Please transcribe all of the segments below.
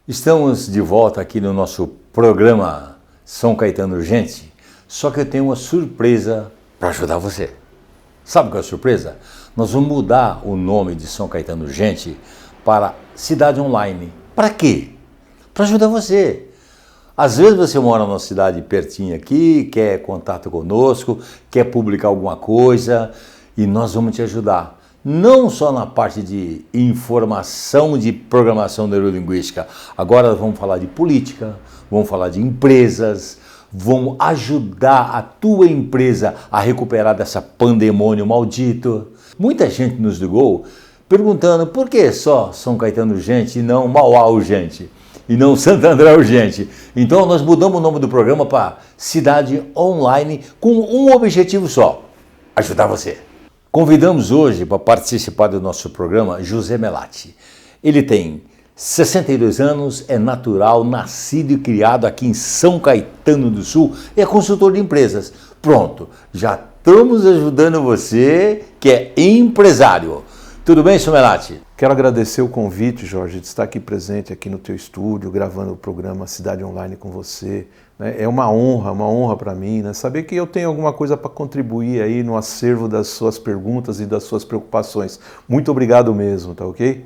Estamos de volta aqui no nosso programa São Caetano Urgente, só que eu tenho uma surpresa para ajudar você. Sabe qual é a surpresa? Nós vamos mudar o nome de São Caetano Urgente para Cidade Online. Para quê? Para ajudar você. Às vezes você mora numa cidade pertinho aqui, quer contato conosco, quer publicar alguma coisa e nós vamos te ajudar. Não só na parte de informação de programação neurolinguística. Agora vamos falar de política, vamos falar de empresas, vamos ajudar a tua empresa a recuperar dessa pandemônio maldito. Muita gente nos ligou perguntando por que só São Caetano Urgente e não Mauá Urgente, e não Santo André Urgente. Então nós mudamos o nome do programa para Cidade Online com um objetivo só: ajudar você. Convidamos hoje para participar do nosso programa José Melati. Ele tem 62 anos, é natural, nascido e criado aqui em São Caetano do Sul, é consultor de empresas. Pronto, já estamos ajudando você que é empresário. Tudo bem, senhor Melati? Quero agradecer o convite, Jorge, de estar aqui presente aqui no teu estúdio, gravando o programa Cidade Online com você. É uma honra para mim, né? Saber que eu tenho alguma coisa para contribuir aí no acervo das suas perguntas e das suas preocupações. Muito obrigado mesmo, tá ok?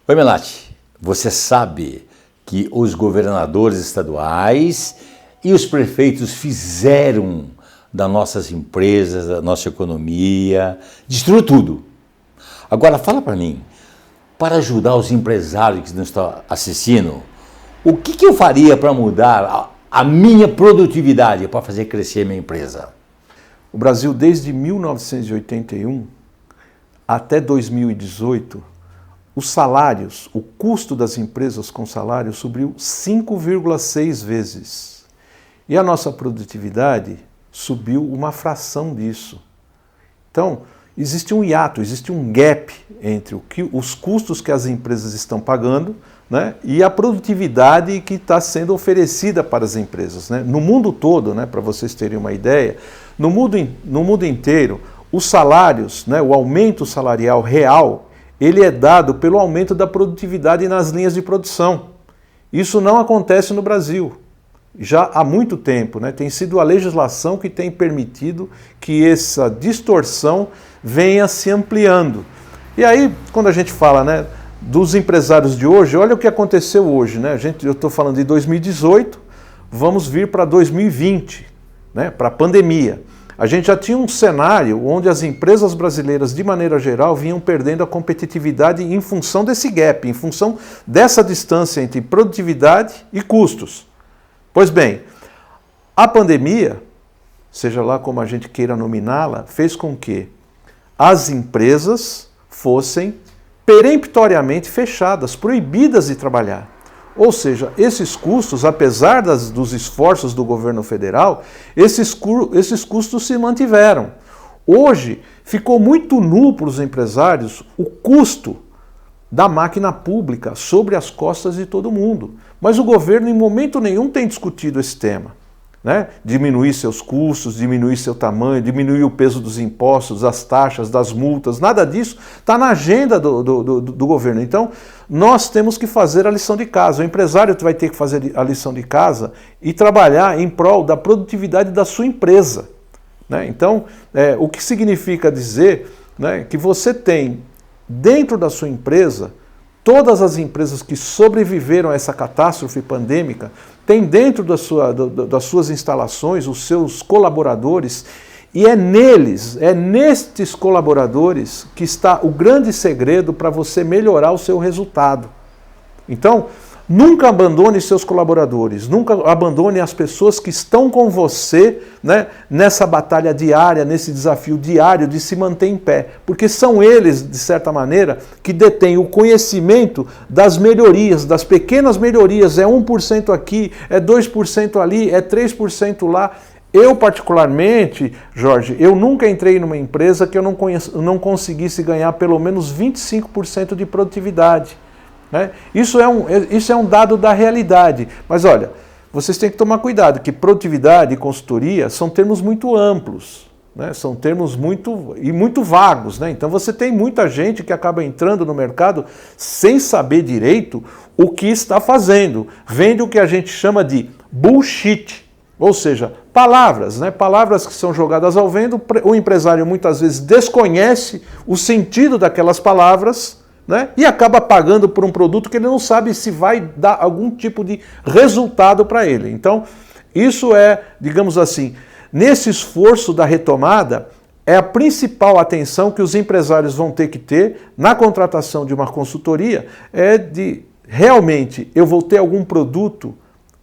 Oi, Melati, você sabe que os governadores estaduais e os prefeitos fizeram das nossas empresas, da nossa economia, destruiu tudo. Agora fala para mim, para ajudar os empresários que nos estão assistindo, o que eu faria para mudar a minha produtividade, para fazer crescer a minha empresa? O Brasil, desde 1981 até 2018, os salários, o custo das empresas com salário subiu 5,6 vezes. E a nossa produtividade subiu uma fração disso. Então, existe um hiato, existe um gap entre os custos que as empresas estão pagando, né, e a produtividade que está sendo oferecida para as empresas, né? No mundo todo, né, para vocês terem uma ideia, no mundo inteiro, os salários, né, o aumento salarial real, ele é dado pelo aumento da produtividade nas linhas de produção. Isso não acontece no Brasil. Já há muito tempo, né, tem sido a legislação que tem permitido que essa distorção venha se ampliando. E aí, quando a gente fala, né, dos empresários de hoje, olha o que aconteceu hoje, né? Eu estou falando de 2018, vamos vir para 2020, né, para a pandemia. A gente já tinha um cenário onde as empresas brasileiras, de maneira geral, vinham perdendo a competitividade em função desse gap, em função dessa distância entre produtividade e custos. Pois bem, a pandemia, seja lá como a gente queira nominá-la, fez com que as empresas fossem peremptoriamente fechadas, proibidas de trabalhar. Ou seja, esses custos, apesar dos esforços do governo federal, esses custos se mantiveram. Hoje, ficou muito nu para os empresários o custo da máquina pública sobre as costas de todo mundo. Mas o governo, em momento nenhum, tem discutido esse tema, né? Diminuir seus custos, diminuir seu tamanho, diminuir o peso dos impostos, das taxas, das multas, nada disso está na agenda do governo. Então, nós temos que fazer a lição de casa. O empresário vai ter que fazer a lição de casa e trabalhar em prol da produtividade da sua empresa, né? Então, o que significa dizer, né, que você tem dentro da sua empresa, todas as empresas que sobreviveram a essa catástrofe pandêmica têm dentro das suas instalações os seus colaboradores, e é nestes colaboradores que está o grande segredo para você melhorar o seu resultado. Então, nunca abandone seus colaboradores, nunca abandone as pessoas que estão com você, né, nessa batalha diária, nesse desafio diário de se manter em pé. Porque são eles, de certa maneira, que detêm o conhecimento das melhorias, das pequenas melhorias. É 1% aqui, é 2% ali, é 3% lá. Eu, particularmente, Jorge, eu nunca entrei numa empresa que eu não conseguisse ganhar pelo menos 25% de produtividade. Né? Isso é um dado da realidade. Mas olha, vocês têm que tomar cuidado, que produtividade e consultoria são termos muito amplos. né? São termos muito vagos, né? Então você tem muita gente que acaba entrando no mercado sem saber direito o que está fazendo. Vende o que a gente chama de bullshit, ou seja, palavras, né? Palavras que são jogadas ao vento. O empresário muitas vezes desconhece o sentido daquelas palavras, né? E acaba pagando por um produto que ele não sabe se vai dar algum tipo de resultado para ele. Então, isso é, digamos assim, nesse esforço da retomada, é a principal atenção que os empresários vão ter que ter na contratação de uma consultoria, é de realmente eu vou ter algum produto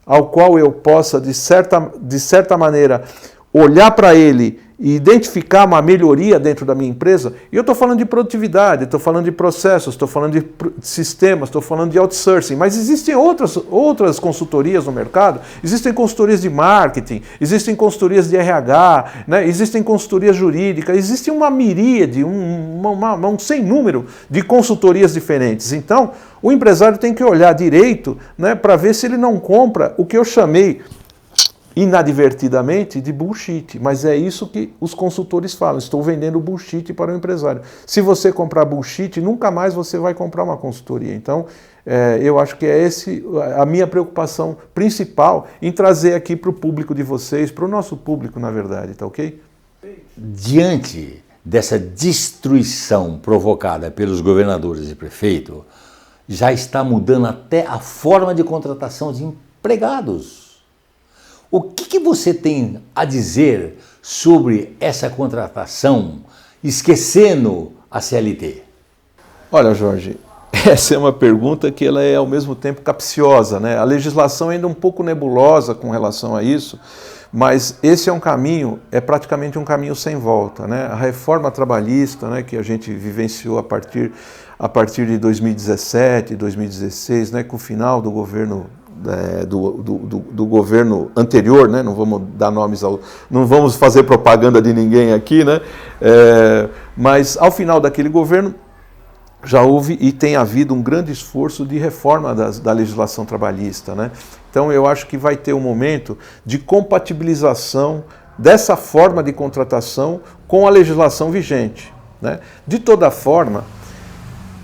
ao qual eu possa, de certa maneira, olhar para ele e identificar uma melhoria dentro da minha empresa. E eu estou falando de produtividade, estou falando de processos, estou falando de sistemas, estou falando de outsourcing, mas existem outras consultorias no mercado, existem consultorias de marketing, existem consultorias de RH, né? Existem consultorias jurídicas, existe uma miríade, um sem número de consultorias diferentes. Então, o empresário tem que olhar direito, né, para ver se ele não compra o que eu chamei inadvertidamente de bullshit, mas é isso que os consultores falam, estou vendendo bullshit para o empresário. Se você comprar bullshit, nunca mais você vai comprar uma consultoria. Então, eu acho que é a minha preocupação principal em trazer aqui para o público de vocês, para o nosso público, na verdade, tá ok? Diante dessa destruição provocada pelos governadores e prefeitos, já está mudando até a forma de contratação de empregados. O que você tem a dizer sobre essa contratação, esquecendo a CLT? Olha, Jorge, essa é uma pergunta que ela é ao mesmo tempo capciosa, né? A legislação ainda é um pouco nebulosa com relação a isso, mas esse é um caminho, é praticamente um caminho sem volta, né? A reforma trabalhista, né, que a gente vivenciou a partir de 2017, 2016, né, com o final do governo do governo anterior, né? Não vamos dar nomes não vamos fazer propaganda de ninguém aqui, né? Mas ao final daquele governo já houve e tem havido um grande esforço de reforma da legislação trabalhista, né? Então eu acho que vai ter um momento de compatibilização dessa forma de contratação com a legislação vigente, né? De toda forma,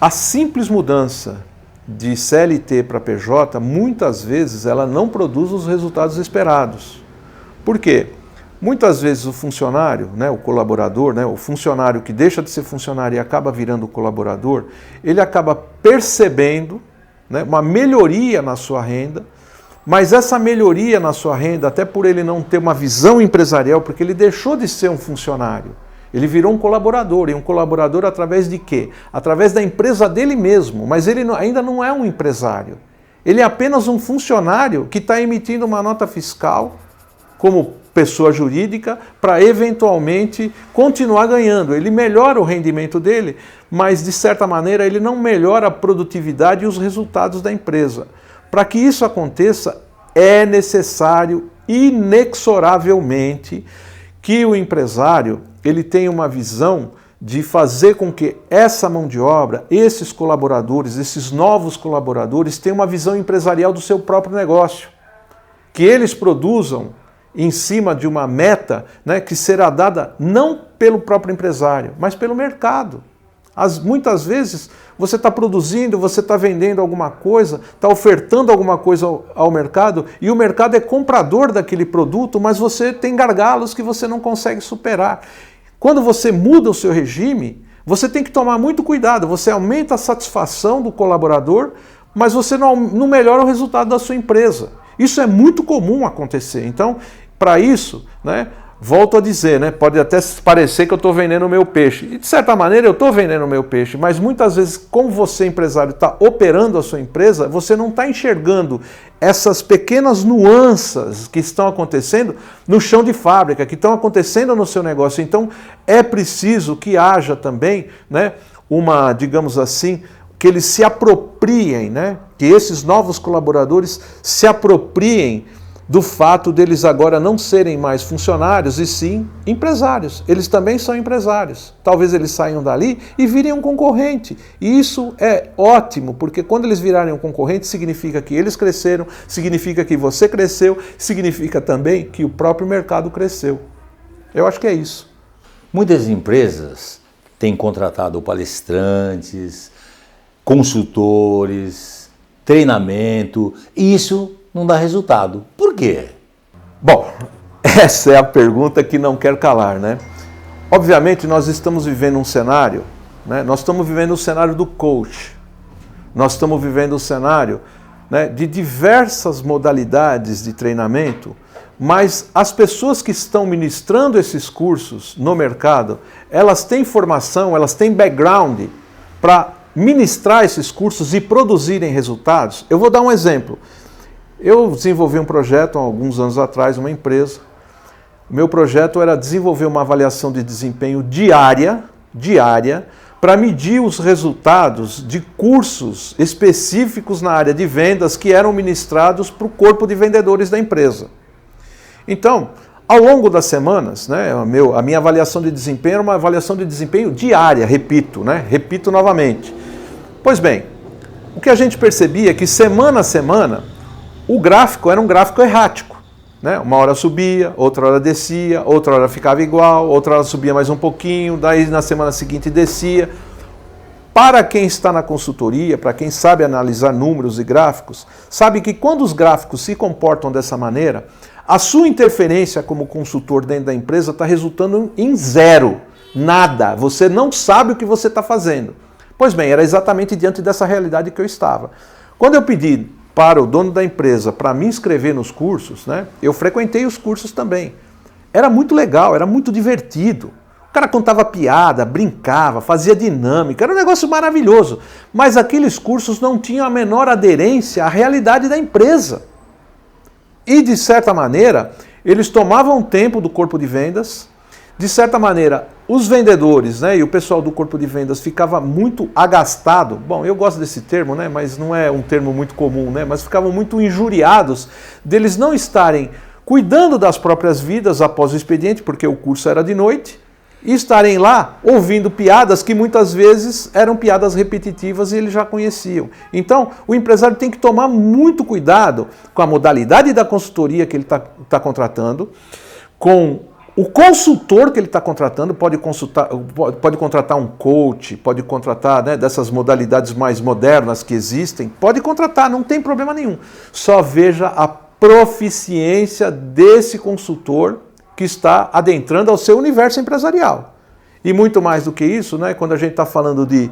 a simples mudança de CLT para PJ, muitas vezes ela não produz os resultados esperados. Por quê? Muitas vezes o funcionário, né, o colaborador, né, o funcionário que deixa de ser funcionário e acaba virando colaborador, ele acaba percebendo, né, uma melhoria na sua renda, mas essa melhoria na sua renda, até por ele não ter uma visão empresarial, porque ele deixou de ser um funcionário, ele virou um colaborador, e um colaborador através de quê? Através da empresa dele mesmo, mas ele ainda não é um empresário. Ele é apenas um funcionário que está emitindo uma nota fiscal como pessoa jurídica para eventualmente continuar ganhando. Ele melhora o rendimento dele, mas de certa maneira ele não melhora a produtividade e os resultados da empresa. Para que isso aconteça, é necessário inexoravelmente que o empresário ele tenha uma visão de fazer com que essa mão de obra, esses colaboradores, esses novos colaboradores tenham uma visão empresarial do seu próprio negócio. Que eles produzam em cima de uma meta, né, que será dada não pelo próprio empresário, mas pelo mercado. Muitas vezes você está produzindo, você está vendendo alguma coisa, está ofertando alguma coisa ao mercado e o mercado é comprador daquele produto, mas você tem gargalos que você não consegue superar. Quando você muda o seu regime, você tem que tomar muito cuidado, você aumenta a satisfação do colaborador, mas você não melhora o resultado da sua empresa. Isso é muito comum acontecer. Então, para isso, né, volto a dizer, né, pode até parecer que eu estou vendendo o meu peixe. E de certa maneira eu estou vendendo o meu peixe, mas muitas vezes, como você, empresário, está operando a sua empresa, você não está enxergando essas pequenas nuances que estão acontecendo no chão de fábrica, que estão acontecendo no seu negócio. Então, é preciso que haja também, né, digamos assim, que eles se apropriem, né, que esses novos colaboradores se apropriem do fato deles agora não serem mais funcionários e sim empresários. Eles também são empresários. Talvez eles saiam dali e virem um concorrente. E isso é ótimo, porque quando eles virarem um concorrente, significa que eles cresceram, significa que você cresceu, significa também que o próprio mercado cresceu. Eu acho que é isso. Muitas empresas têm contratado palestrantes, consultores, treinamento, e isso não dá resultado. Por quê? Bom, essa é a pergunta que não quer calar, né? Obviamente nós estamos vivendo um cenário, né? Nós estamos vivendo o cenário do coach, nós estamos vivendo o cenário, né, de diversas modalidades de treinamento, mas as pessoas que estão ministrando esses cursos no mercado, elas têm formação, elas têm background para ministrar esses cursos e produzirem resultados. Eu vou dar um exemplo. Eu desenvolvi um projeto há alguns anos atrás, uma empresa. O meu projeto era desenvolver uma avaliação de desempenho diária, para medir os resultados de cursos específicos na área de vendas que eram ministrados para o corpo de vendedores da empresa. Então, ao longo das semanas, né, a minha avaliação de desempenho era uma avaliação de desempenho diária, repito novamente. Pois bem, o que a gente percebia é que semana a semana o gráfico era um gráfico errático. Né? Uma hora subia, outra hora descia, outra hora ficava igual, outra hora subia mais um pouquinho, daí na semana seguinte descia. Para quem está na consultoria, para quem sabe analisar números e gráficos, sabe que quando os gráficos se comportam dessa maneira, a sua interferência como consultor dentro da empresa está resultando em zero, nada. Você não sabe o que você está fazendo. Pois bem, era exatamente diante dessa realidade que eu estava. Quando eu pedi para o dono da empresa para me inscrever nos cursos, né, eu frequentei os cursos também. Era muito legal, era muito divertido. O cara contava piada, brincava, fazia dinâmica, era um negócio maravilhoso. Mas aqueles cursos não tinham a menor aderência à realidade da empresa. E, de certa maneira, eles tomavam tempo do corpo de vendas. De certa maneira, os vendedores, né, e o pessoal do corpo de vendas ficava muito agastado. Bom, eu gosto desse termo, né, mas não é um termo muito comum, né, mas ficavam muito injuriados deles não estarem cuidando das próprias vidas após o expediente, porque o curso era de noite, e estarem lá ouvindo piadas que muitas vezes eram piadas repetitivas e eles já conheciam. Então, o empresário tem que tomar muito cuidado com a modalidade da consultoria que ele está contratando, com o consultor que ele está contratando, pode contratar um coach, pode contratar, né, dessas modalidades mais modernas que existem, pode contratar, não tem problema nenhum. Só veja a proficiência desse consultor que está adentrando ao seu universo empresarial. E muito mais do que isso, né, quando a gente está falando de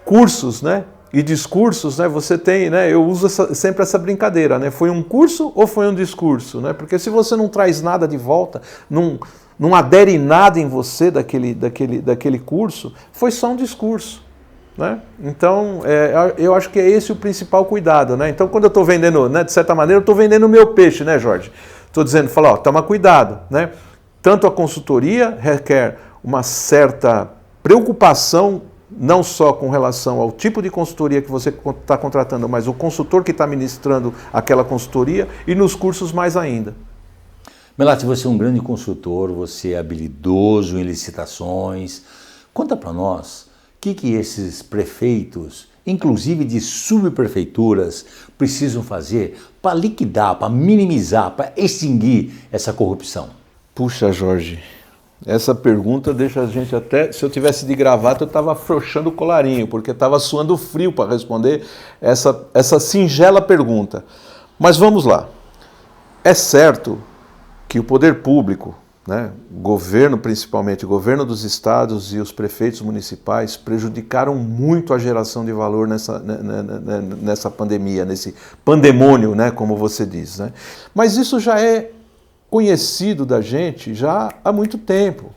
cursos, né, e discursos, né, você tem, né, eu uso sempre essa brincadeira, né, foi um curso ou foi um discurso? Né, porque se você não traz nada de volta, não adere nada em você daquele curso, foi só um discurso. Né? Então, eu acho que é esse o principal cuidado. Né? Então, quando eu estou vendendo, né, de certa maneira, eu estou vendendo o meu peixe, né, Jorge? Estou dizendo, toma cuidado. Né? Tanto a consultoria requer uma certa preocupação, não só com relação ao tipo de consultoria que você está contratando, mas o consultor que está ministrando aquela consultoria, e nos cursos mais ainda. Melati, você é um grande consultor, você é habilidoso em licitações. Conta para nós o que esses prefeitos, inclusive de subprefeituras, precisam fazer para liquidar, para minimizar, para extinguir essa corrupção. Puxa, Jorge, essa pergunta deixa a gente até... Se eu tivesse de gravata, eu estava afrouxando o colarinho, porque estava suando frio para responder essa singela pergunta. Mas vamos lá. É certo que o poder público, né, governo principalmente, o governo dos estados e os prefeitos municipais prejudicaram muito a geração de valor nessa pandemia, nesse pandemônio, né, como você diz. Né? Mas isso já é conhecido da gente já há muito tempo.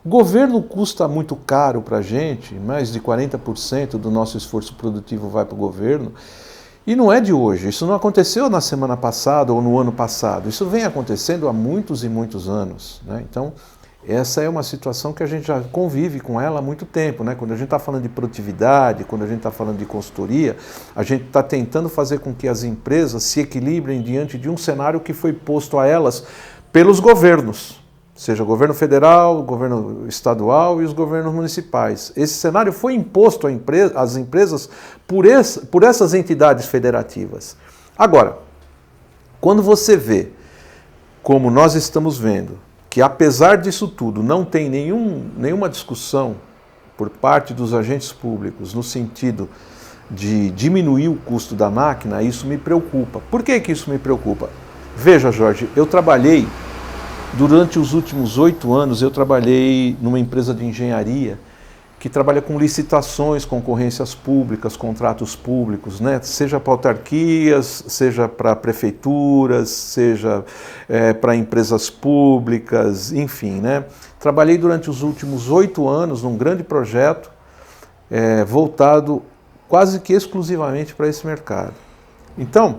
O governo custa muito caro para a gente, mais de 40% do nosso esforço produtivo vai para o governo. E não é de hoje, isso não aconteceu na semana passada ou no ano passado, isso vem acontecendo há muitos e muitos anos. Né? Então, essa é uma situação que a gente já convive com ela há muito tempo. Né? Quando a gente está falando de produtividade, quando a gente está falando de consultoria, a gente está tentando fazer com que as empresas se equilibrem diante de um cenário que foi posto a elas pelos governos, seja o governo federal, o governo estadual e os governos municipais. Esse cenário foi imposto às empresas por essas entidades federativas. Agora, quando você vê, como nós estamos vendo, que apesar disso tudo não tem nenhuma discussão por parte dos agentes públicos no sentido de diminuir o custo da máquina, isso me preocupa. Por que isso me preocupa? Veja, Jorge, eu trabalhei, durante os últimos 8 anos, eu trabalhei numa empresa de engenharia que trabalha com licitações, concorrências públicas, contratos públicos, né? Seja para autarquias, seja para prefeituras, seja para empresas públicas, enfim, né? Trabalhei durante os últimos 8 anos num grande projeto voltado quase que exclusivamente para esse mercado. Então,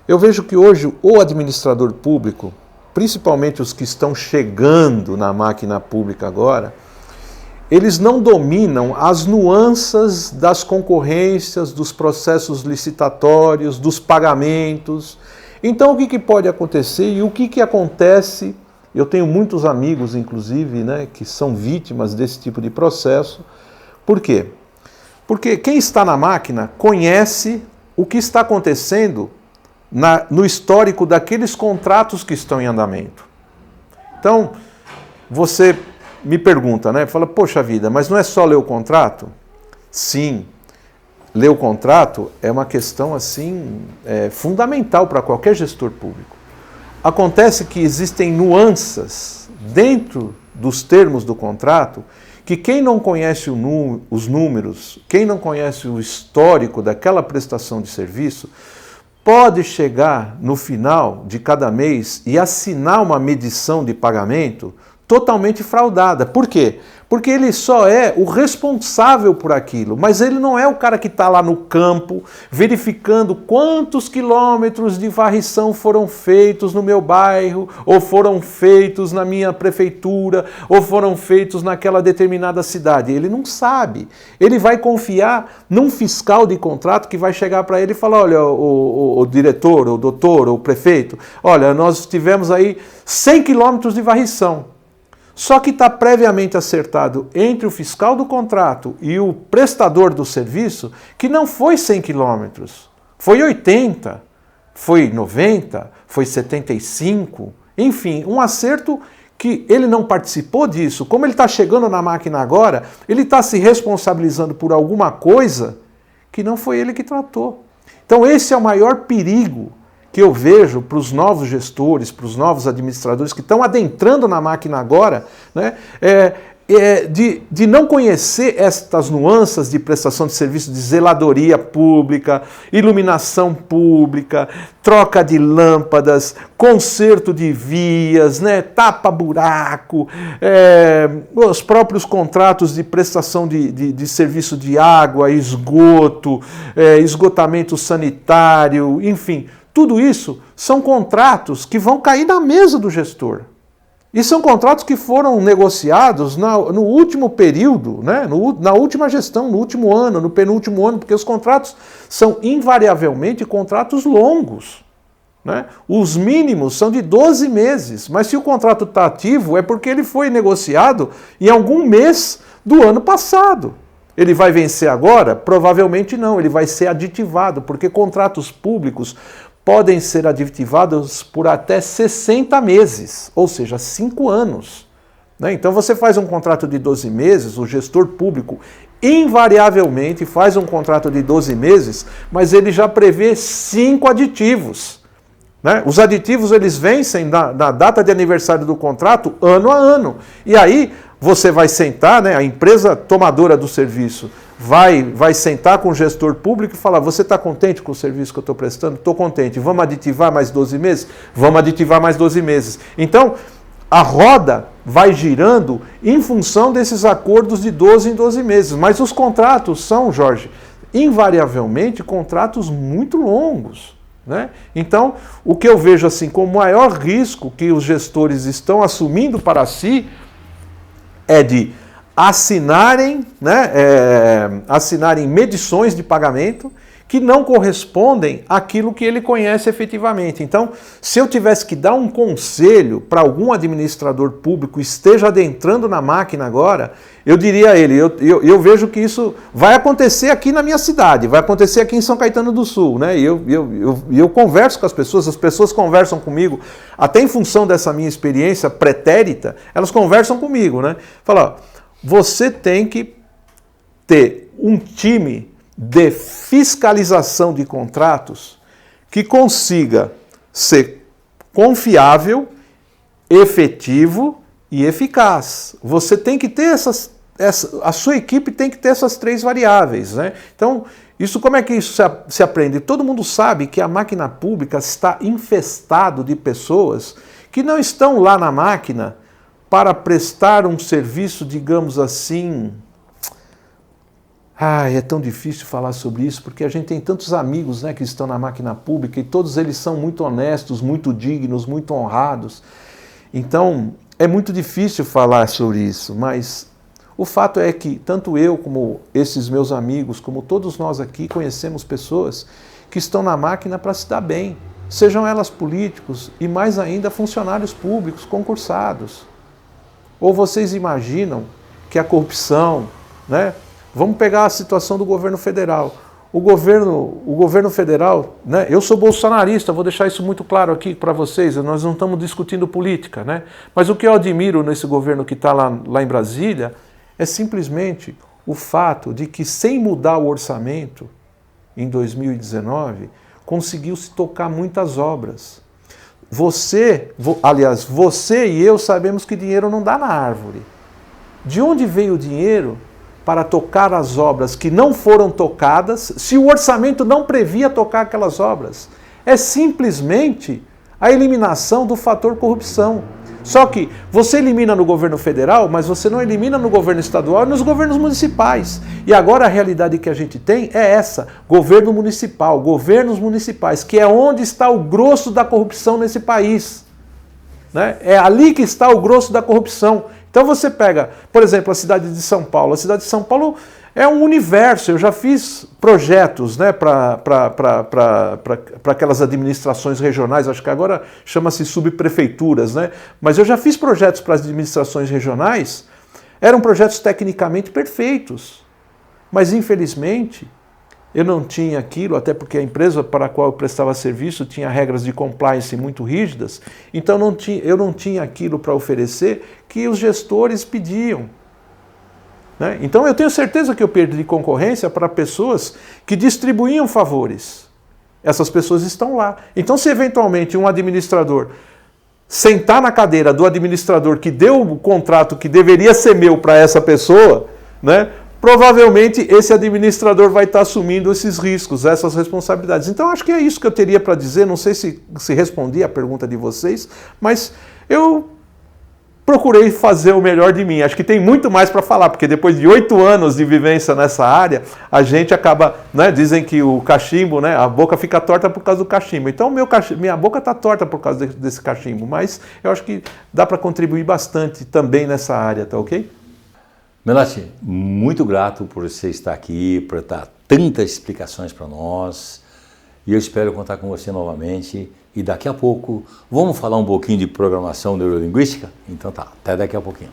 eu vejo que hoje o administrador público, principalmente os que estão chegando na máquina pública agora, eles não dominam as nuances das concorrências, dos processos licitatórios, dos pagamentos. Então, o que pode acontecer e o que acontece? Eu tenho muitos amigos, inclusive, né, que são vítimas desse tipo de processo. Por quê? Porque quem está na máquina conhece o que está acontecendo no histórico daqueles contratos que estão em andamento. Então, você me pergunta, né? Fala, poxa vida, mas não é só ler o contrato? Sim, ler o contrato é uma questão assim fundamental para qualquer gestor público. Acontece que existem nuances dentro dos termos do contrato que quem não conhece os números, quem não conhece o histórico daquela prestação de serviço, pode chegar no final de cada mês e assinar uma medição de pagamento totalmente fraudada. Por quê? Porque ele só é o responsável por aquilo, mas ele não é o cara que está lá no campo verificando quantos quilômetros de varrição foram feitos no meu bairro, ou foram feitos na minha prefeitura, ou foram feitos naquela determinada cidade. Ele não sabe. Ele vai confiar num fiscal de contrato que vai chegar para ele e falar, olha, o diretor, o doutor, o prefeito, olha, nós tivemos aí 100 quilômetros de varrição. Só que está previamente acertado entre o fiscal do contrato e o prestador do serviço que não foi 100 quilômetros, foi 80, foi 90, foi 75, enfim, um acerto que ele não participou disso. Como ele está chegando na máquina agora, ele está se responsabilizando por alguma coisa que não foi ele que tratou. Então esse é o maior perigo que eu vejo para os novos gestores, para os novos administradores que estão adentrando na máquina agora, né, de não conhecer estas nuances de prestação de serviço de zeladoria pública, iluminação pública, troca de lâmpadas, conserto de vias, né, tapa-buraco, os próprios contratos de prestação de serviço de água, esgoto, esgotamento sanitário, enfim. Tudo isso são contratos que vão cair na mesa do gestor. E são contratos que foram negociados no último período, né? Na última gestão, no último ano, no penúltimo ano, porque os contratos são invariavelmente contratos longos, né? Os mínimos são de 12 meses, mas se o contrato está ativo é porque ele foi negociado em algum mês do ano passado. Ele vai vencer agora? Provavelmente não, ele vai ser aditivado, porque contratos públicos podem ser aditivados por até 60 meses, ou seja, 5 anos. Né? Então você faz um contrato de 12 meses, o gestor público invariavelmente faz um contrato de 12 meses, mas ele já prevê 5 aditivos. Né? Os aditivos eles vencem na data de aniversário do contrato ano a ano. E aí você vai sentar, né, a empresa tomadora do serviço vai sentar com o gestor público e falar, você está contente com o serviço que eu estou prestando? Estou contente. Vamos aditivar mais 12 meses? Vamos aditivar mais 12 meses. Então, a roda vai girando em função desses acordos de 12 em 12 meses. Mas os contratos são, Jorge, invariavelmente contratos muito longos. Né? Então, o que eu vejo assim como o maior risco que os gestores estão assumindo para si é de assinarem, né, assinarem medições de pagamento que não correspondem àquilo que ele conhece efetivamente. Então, se eu tivesse que dar um conselho para algum administrador público que esteja adentrando na máquina agora, eu diria a ele, eu vejo que isso vai acontecer aqui na minha cidade, vai acontecer aqui em São Caetano do Sul, né? E eu converso com as pessoas conversam comigo, até em função dessa minha experiência pretérita, elas conversam comigo, né? Fala, ó, você tem que ter um time de fiscalização de contratos que consiga ser confiável, efetivo e eficaz. Você tem que ter a sua equipe tem que ter essas três variáveis, né? Então, como é que isso se aprende? Todo mundo sabe que a máquina pública está infestado de pessoas que não estão lá na máquina para prestar um serviço, digamos assim. É tão difícil falar sobre isso, porque a gente tem tantos amigos, né, que estão na máquina pública e todos eles são muito honestos, muito dignos, muito honrados. Então, é muito difícil falar sobre isso, mas o fato é que tanto eu como esses meus amigos, como todos nós aqui, conhecemos pessoas que estão na máquina para se dar bem, sejam elas políticos e mais ainda funcionários públicos concursados. Ou vocês imaginam que a corrupção, né? Vamos pegar a situação do governo federal. O governo federal, né? Eu sou bolsonarista, vou deixar isso muito claro aqui para vocês, nós não estamos discutindo política, né? Mas o que eu admiro nesse governo que está lá em Brasília é simplesmente o fato de que, sem mudar o orçamento, em 2019, conseguiu-se tocar muitas obras. Você e eu sabemos que dinheiro não dá na árvore. De onde veio o dinheiro para tocar as obras que não foram tocadas, se o orçamento não previa tocar aquelas obras? É simplesmente a eliminação do fator corrupção. Só que você elimina no governo federal, mas você não elimina no governo estadual e nos governos municipais. E agora a realidade que a gente tem é essa, governo municipal, governos municipais, que é onde está o grosso da corrupção nesse país. Né? É ali que está o grosso da corrupção. Então você pega, por exemplo, a cidade de São Paulo. A cidade de São Paulo é um universo. Eu já fiz projetos, né, para aquelas administrações regionais, acho que agora chama-se subprefeituras, né? Mas eu já fiz projetos para as administrações regionais, eram projetos tecnicamente perfeitos. Mas infelizmente eu não tinha aquilo, até porque a empresa para a qual eu prestava serviço tinha regras de compliance muito rígidas, então eu não tinha aquilo para oferecer que os gestores pediam. Né? Então eu tenho certeza que eu perdi concorrência para pessoas que distribuíam favores. Essas pessoas estão lá. Então se eventualmente um administrador sentar na cadeira do administrador que deu o contrato que deveria ser meu para essa pessoa, né? Provavelmente esse administrador vai estar assumindo esses riscos, essas responsabilidades. Então acho que é isso que eu teria para dizer, não sei se respondi a pergunta de vocês, mas eu procurei fazer o melhor de mim. Acho que tem muito mais para falar, porque depois de 8 anos de vivência nessa área, a gente acaba, né, dizem que o cachimbo, né, a boca fica torta por causa do cachimbo. Então minha boca está torta por causa desse cachimbo, mas eu acho que dá para contribuir bastante também nessa área, tá ok? Melati, muito grato por você estar aqui, por dar tantas explicações para nós. E eu espero contar com você novamente. E daqui a pouco, vamos falar um pouquinho de programação neurolinguística? Então tá, até daqui a pouquinho.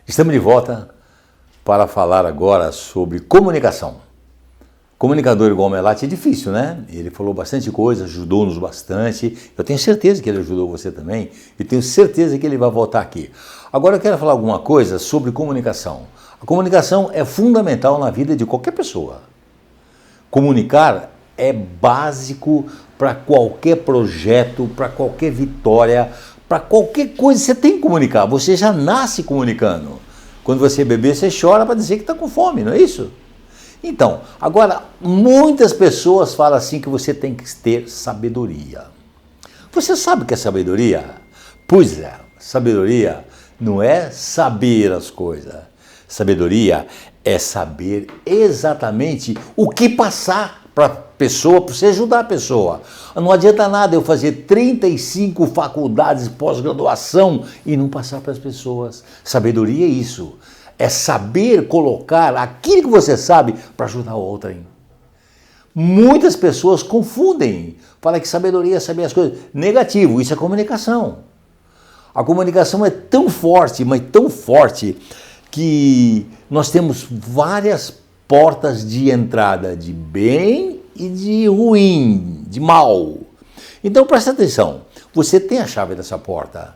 Estamos de volta para falar agora sobre comunicação. Comunicador igual Melati é difícil, né? Ele falou bastante coisa, ajudou-nos bastante. Eu tenho certeza que ele ajudou você também e tenho certeza que ele vai voltar aqui. Agora eu quero falar alguma coisa sobre comunicação. A comunicação é fundamental na vida de qualquer pessoa. Comunicar é básico para qualquer projeto, para qualquer vitória, para qualquer coisa você tem que comunicar. Você já nasce comunicando. Quando você é bebê, você chora para dizer que está com fome, não é isso? Então, agora, muitas pessoas falam assim que você tem que ter sabedoria. Você sabe o que é sabedoria? Pois é, sabedoria não é saber as coisas. Sabedoria é saber exatamente o que passar para a pessoa, para você ajudar a pessoa. Não adianta nada eu fazer 35 faculdades, pós-graduação e não passar para as pessoas. Sabedoria é isso. É saber colocar aquilo que você sabe para ajudar a outrem. Muitas pessoas confundem. Falam que sabedoria é saber as coisas. Negativo, isso é comunicação. A comunicação é tão forte, mas tão forte, que nós temos várias portas de entrada de bem e de ruim, de mal. Então presta atenção, você tem a chave dessa porta.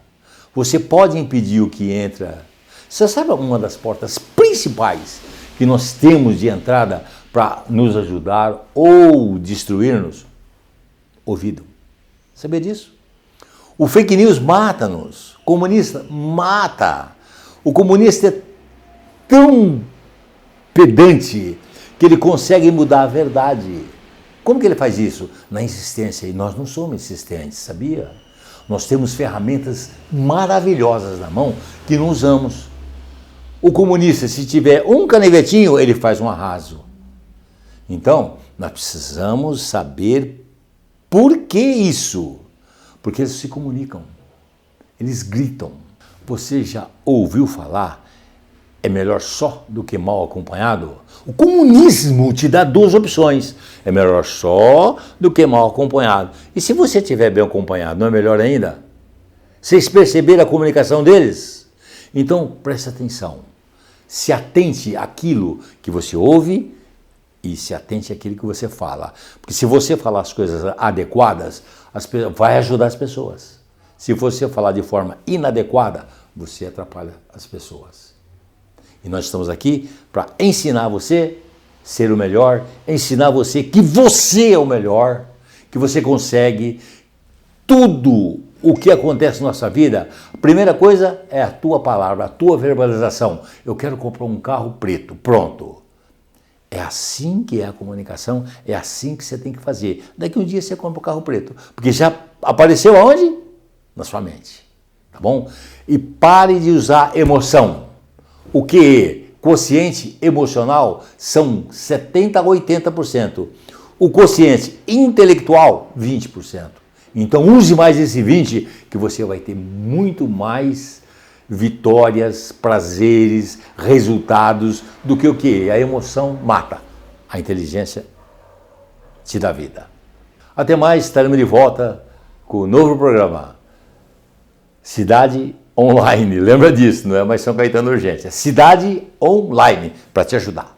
Você pode impedir o que entra. Você sabe uma das portas principais que nós temos de entrada para nos ajudar ou destruir-nos? Ouvido. Sabia disso? O fake news mata-nos. O comunista mata. O comunista é tão pedante que ele consegue mudar a verdade. Como que ele faz isso? Na insistência. E nós não somos insistentes, sabia? Nós temos ferramentas maravilhosas na mão que não usamos. O comunista, se tiver um canivetinho, ele faz um arraso. Então, nós precisamos saber por que isso. Porque eles se comunicam, eles gritam. Você já ouviu falar, é melhor só do que mal acompanhado? O comunismo te dá duas opções, é melhor só do que mal acompanhado. E se você estiver bem acompanhado, não é melhor ainda? Vocês perceberam a comunicação deles? Então, preste atenção. Se atente àquilo que você ouve e se atente àquilo que você fala. Porque se você falar as coisas adequadas, vai ajudar as pessoas. Se você falar de forma inadequada, você atrapalha as pessoas. E nós estamos aqui para ensinar você a ser o melhor, ensinar você que você é o melhor, que você consegue tudo. O que acontece na nossa vida, a primeira coisa é a tua palavra, a tua verbalização. Eu quero comprar um carro preto, pronto. É assim que é a comunicação, é assim que você tem que fazer. Daqui um dia você compra um carro preto, porque já apareceu aonde? Na sua mente, tá bom? E pare de usar emoção. O que? Quociente emocional são 70% a 80%. O quociente intelectual, 20%. Então use mais esse 20 que você vai ter muito mais vitórias, prazeres, resultados do que o que? A emoção mata, a inteligência te dá vida. Até mais, estaremos de volta com o novo programa Cidade Online. Lembra disso, não é mais São Caetano Urgente, é Cidade Online, para te ajudar.